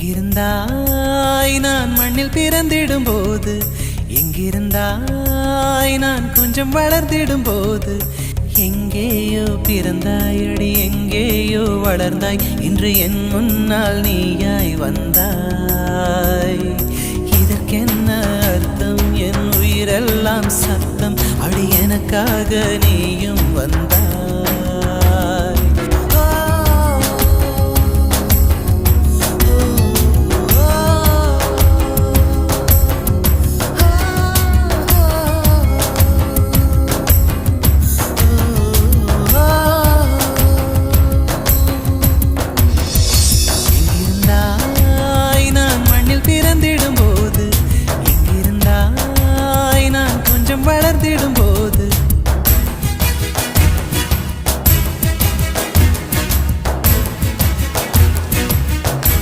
எங்கிருந்தாய் நான் மண்ணில் பிறந்திடும் போது, எங்கிருந்தாய் நான் கொஞ்சம் வளர்ந்திடும் போது, எங்கேயோ பிறந்தாயடி எங்கேயோ வளர்ந்தாய், இன்று என் முன்னால் நீயாய் வந்தாய். இதற்கென்ன அர்த்தம்? என் உயிரெல்லாம் சத்தம், அடி எனக்காக நீயும் வந்தாய்.